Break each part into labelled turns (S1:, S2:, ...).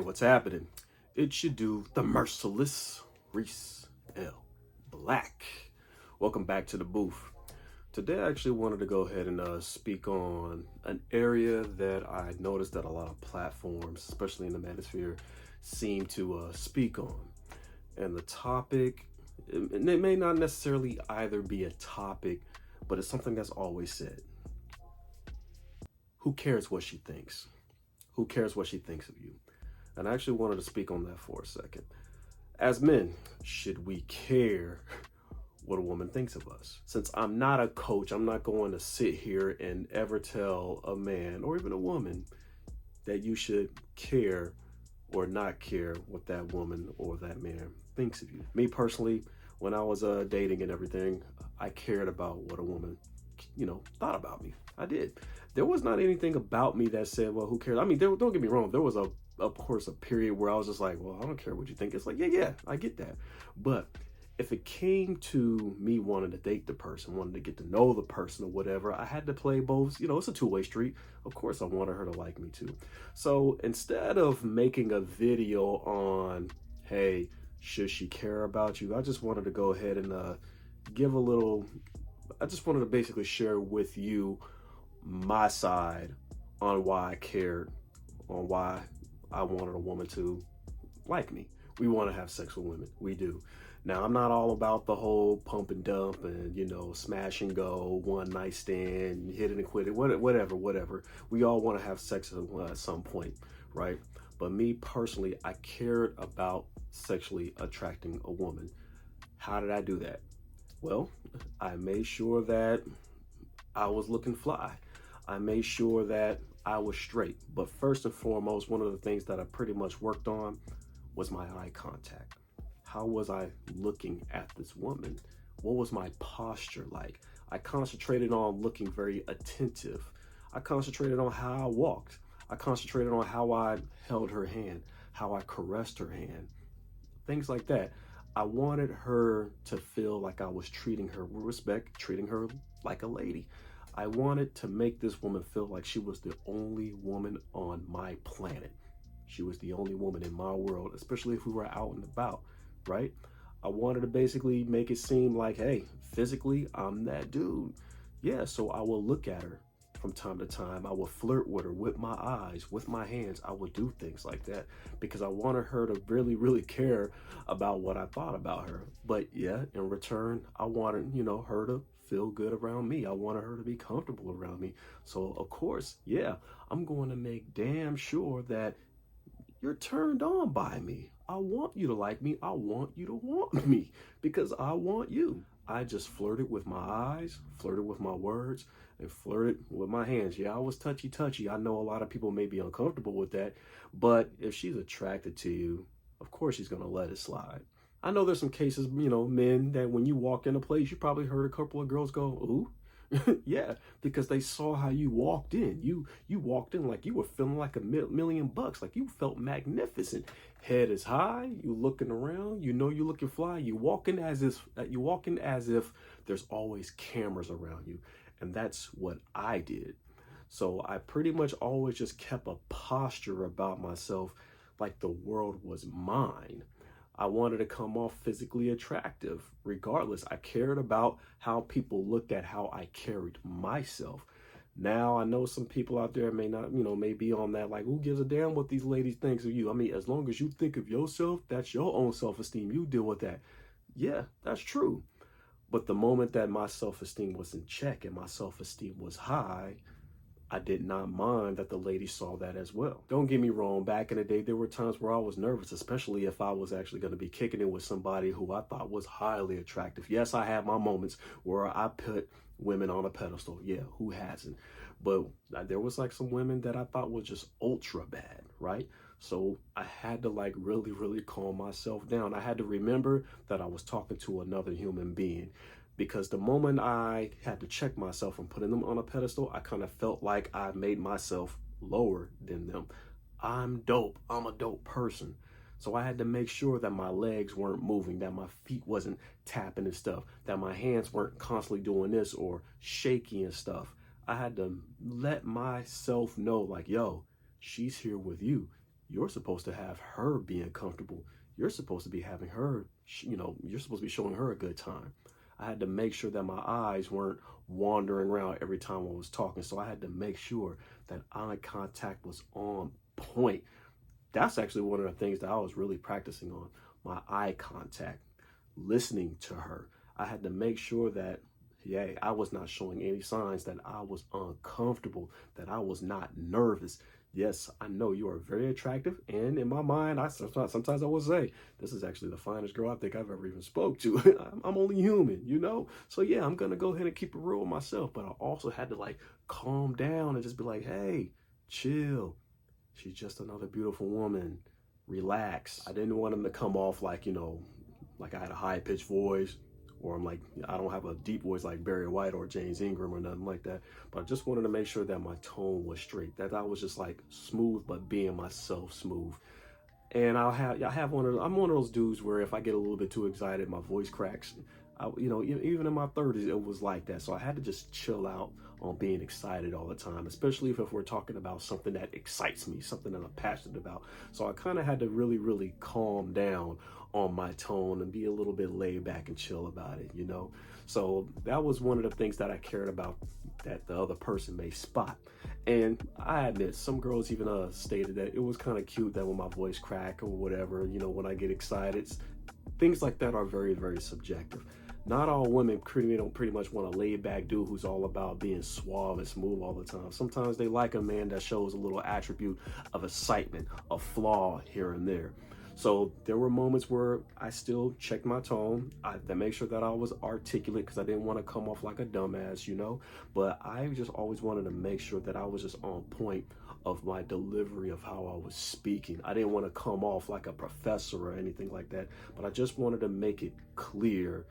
S1: What's happening? It should do the merciless Reece L. Black. Welcome back to the booth. Today I actually wanted to go ahead and speak on an area that I noticed that a lot of platforms, especially in the manosphere, seem to speak on. And the topic, it may not necessarily either be a topic, but it's something that's always said. Who cares what she thinks? Who cares what she thinks of you? And I actually wanted to speak on that for a second. As men, should we care what a woman thinks of us? Since I'm not a coach, I'm not going to sit here and ever tell a man or even a woman that you should care or not care what that woman or that man thinks of you. Me personally, when I was dating and everything, I cared about what a woman, thought about me. I did. There was not anything about me that said, well, who cares? I mean, don't get me wrong. There was of course, a period where I was just like, well, I don't care what you think. It's like, yeah, I get that. But if it came to me wanting to date the person, wanting to get to know the person or whatever, I had to play both. It's a two-way street. Of course, I wanted her to like me too. So instead of making a video on, hey, should she care about you? I just wanted to go ahead and I just wanted to basically share with you my side on why I cared, on why I wanted a woman to like me. We want to have sex with women. We do. Now, I'm not all about the whole pump and dump and, smash and go, one night stand, hit it and quit it, whatever. We all want to have sex at some point, right? But me personally, I cared about sexually attracting a woman. How did I do that? Well, I made sure that I was looking fly. I made sure that I was straight. But first and foremost, one of the things that I pretty much worked on was my eye contact. How was I looking at this woman? What was my posture like? I concentrated on looking very attentive. I concentrated on how I walked. I concentrated on how I held her hand, how I caressed her hand, things like that. I wanted her to feel like I was treating her with respect, treating her like a lady. I wanted to make this woman feel like she was the only woman on my planet. She was the only woman in my world, especially if we were out and about, right? I wanted to basically make it seem like, hey, physically, I'm that dude. Yeah, so I will look at her from time to time. I will flirt with her with my eyes, with my hands. I would do things like that because I wanted her to really, really care about what I thought about her. But yeah, in return, I wanted, her to feel good around me. I wanted her to be comfortable around me. So of course, yeah, I'm going to make damn sure that you're turned on by me. I want you to like me. I want you to want me because I want you. I just flirted with my eyes, flirted with my words, and flirted with my hands. Yeah, I was touchy. I know a lot of people may be uncomfortable with that, but if she's attracted to you, of course she's going to let it slide. I know there's some cases, men, that when you walk in a place, you probably heard a couple of girls go, ooh. Yeah, because they saw how you walked in. You walked in like you were feeling like $1,000,000, like you felt magnificent. Head is high, you looking around, you're looking fly. You walking as if there's always cameras around you. And that's what I did. So I pretty much always just kept a posture about myself like the world was mine. I wanted to come off physically attractive. Regardless, I cared about how people looked at how I carried myself. Now, I know some people out there may not, may be on that, like, who gives a damn what these ladies think of you? I mean, as long as you think of yourself, that's your own self-esteem. You deal with that. Yeah, that's true. But the moment that my self-esteem was in check and my self-esteem was high, I did not mind that the ladies saw that as well. Don't get me wrong, back in the day, there were times where I was nervous, especially if I was actually going to be kicking it with somebody who I thought was highly attractive. Yes, I had my moments where I put women on a pedestal. Yeah, who hasn't? But there was like some women that I thought was just ultra bad, right? So I had to like really, really calm myself down. I had to remember that I was talking to another human being. Because the moment I had to check myself and putting them on a pedestal, I kind of felt like I made myself lower than them. I'm dope. I'm a dope person. So I had to make sure that my legs weren't moving, that my feet wasn't tapping and stuff, that my hands weren't constantly doing this or shaky and stuff. I had to let myself know like, yo, she's here with you. You're supposed to have her being comfortable. You're supposed to be having her, you're supposed to be showing her a good time. I had to make sure that my eyes weren't wandering around every time I was talking. So I had to make sure that eye contact was on point. That's actually one of the things that I was really practicing on, my eye contact, listening to her. I had to make sure that, yeah, I was not showing any signs that I was uncomfortable, that I was not nervous. Yes, I know you are very attractive, and in my mind, sometimes I will say, this is actually the finest girl I think I've ever even spoke to. I'm only human, you know? So yeah, I'm gonna go ahead and keep it real with myself, but I also had to like calm down and just be like, hey, chill. She's just another beautiful woman. Relax. I didn't want him to come off like, like I had a high-pitched voice, or I'm like, I don't have a deep voice like Barry White or James Ingram or nothing like that. But I just wanted to make sure that my tone was straight, that I was just like smooth, but being myself smooth. And I'm one of those dudes where if I get a little bit too excited, my voice cracks. Even in my 30s, it was like that. So I had to just chill out on being excited all the time, especially if we're talking about something that excites me, something that I'm passionate about. So I kind of had to really, really calm down on my tone and be a little bit laid back and chill about it, So that was one of the things that I cared about that the other person may spot. And I admit, some girls even stated that it was kind of cute that when my voice crack or whatever, when I get excited, things like that are very, very subjective. Not all women pretty much want a laid back dude who's all about being suave and smooth all the time. Sometimes they like a man that shows a little attribute of excitement, a flaw here and there. So there were moments where I still checked my tone. I had to make sure that I was articulate because I didn't want to come off like a dumbass, But I just always wanted to make sure that I was just on point of my delivery of how I was speaking. I didn't want to come off like a professor or anything like that, but I just wanted to make it clear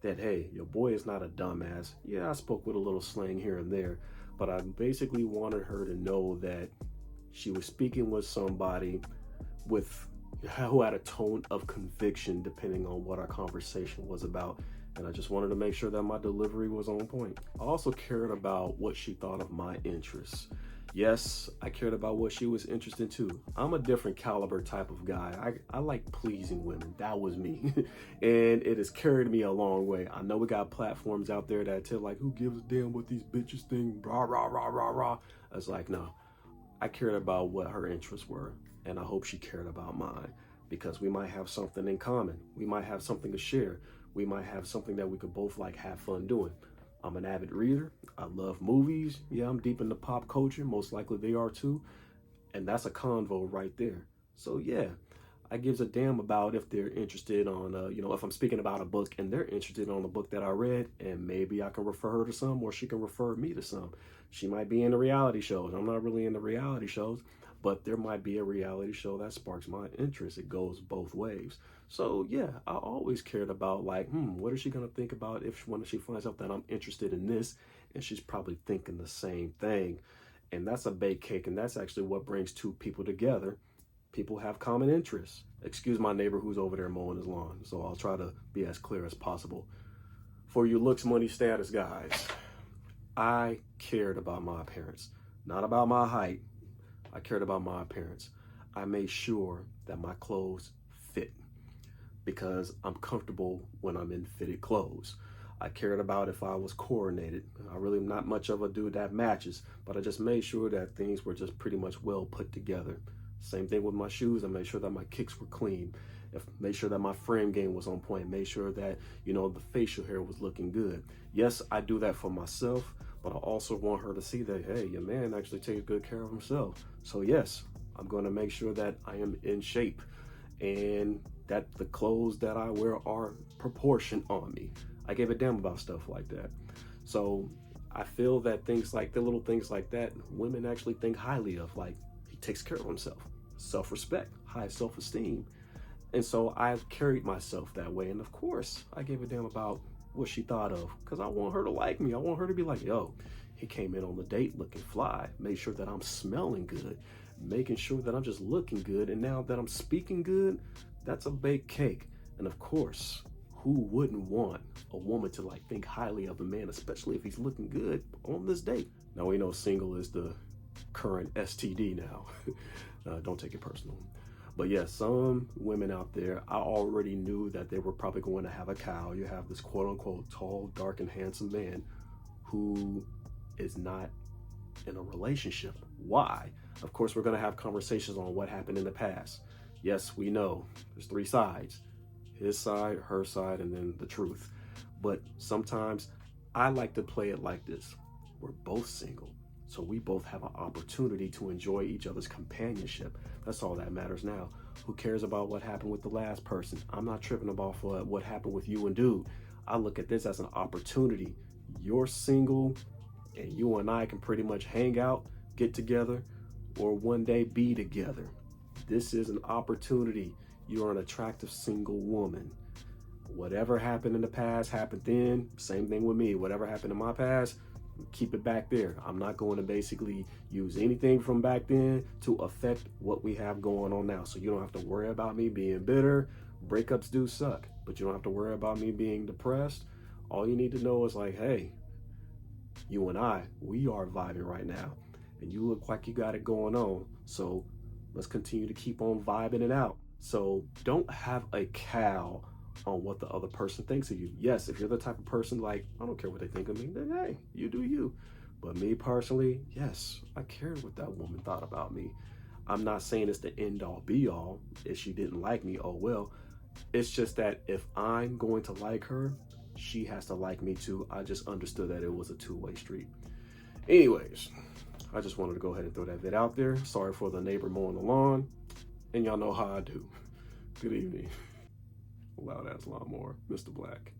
S1: that, hey, your boy is not a dumbass. Yeah, I spoke with a little slang here and there, but I basically wanted her to know that she was speaking with somebody who had a tone of conviction depending on what our conversation was about. And I just wanted to make sure that my delivery was on point. I also cared about what she thought of my interests. Yes, I cared about what she was interested in too. I'm a different caliber type of guy. I like pleasing women. That was me. And it has carried me a long way. I know we got platforms out there that tell like, who gives a damn what these bitches think? Rah, rah, rah, rah, rah. I was like, no, I cared about what her interests were. And I hope she cared about mine, because we might have something in common. We might have something to share. We might have something that we could both like have fun doing. I'm an avid reader. I love movies. Yeah, I'm deep into pop culture. Most likely they are too. And that's a convo right there. So yeah, I gives a damn about if they're interested on, if I'm speaking about a book and they're interested on the book that I read, and maybe I can refer her to some, or she can refer me to some. She might be into reality shows. I'm not really into reality shows, but there might be a reality show that sparks my interest. It goes both ways. So yeah, I always cared about like, what is she gonna think about when she finds out that I'm interested in this, and she's probably thinking the same thing. And that's a baked cake, and that's actually what brings two people together. People have common interests. Excuse my neighbor who's over there mowing his lawn, so I'll try to be as clear as possible. For you looks, money, status guys, I cared about my appearance, not about my height. I cared about my appearance. I made sure that my clothes fit, because I'm comfortable when I'm in fitted clothes. I cared about if I was coordinated. I really am not much of a dude that matches, but I just made sure that things were just pretty much well put together. Same thing with my shoes. I made sure that my kicks were clean. Made sure that my frame game was on point. Made sure that, the facial hair was looking good. Yes, I do that for myself, but I also want her to see that, hey, your man actually takes good care of himself. So yes, I'm going to make sure that I am in shape and that the clothes that I wear are proportioned on me. I gave a damn about stuff like that. So I feel that the little things like that, women actually think highly of, like, he takes care of himself. Self-respect, high self-esteem. And so I've carried myself that way. And of course, I gave a damn about what she thought of, because I want her to like me. I want her to be like, yo, he came in on the date looking fly, made sure that I'm smelling good, making sure that I'm just looking good. And now that I'm speaking good, that's a baked cake. And of course, who wouldn't want a woman to like think highly of a man, especially if he's looking good on this date? Now we know single is the current STD now. Don't take it personal. But yeah, some women out there, I already knew that they were probably going to have a cow. You have this quote unquote tall, dark, and handsome man who is not in a relationship. Why? Of course, we're going to have conversations on what happened in the past. Yes, we know there's three sides: his side, her side, and then the truth. But sometimes I like to play it like this: we're both single, so we both have an opportunity to enjoy each other's companionship. That's all that matters now. Who cares about what happened with the last person? I'm not tripping about what happened with you and dude. I look at this as an opportunity. You're single, and you and I can pretty much hang out, get together, or one day be together. This is an opportunity. You're an attractive single woman. Whatever happened in the past happened then. Same thing with me. Whatever happened in my past, keep it back there. I'm not going to basically use anything from back then to affect what we have going on now. So you don't have to worry about me being bitter. Breakups do suck, but you don't have to worry about me being depressed. All you need to know is like, hey, you and I, we are vibing right now, and you look like you got it going on. So let's continue to keep on vibing it out. So don't have a cow on what the other person thinks of you. Yes, if you're the type of person like, I don't care what they think of me, then hey, you do you. But me personally, yes, I cared what that woman thought about me. I'm not saying it's the end all be all. If she didn't like me, oh well. It's just that if I'm going to like her, she has to like me too. I just understood that it was a two-way street. Anyways, I just wanted to go ahead and throw that bit out there. Sorry for the neighbor mowing the lawn. And y'all know how I do. Good evening. Loud ass lawnmower, Mr. Black.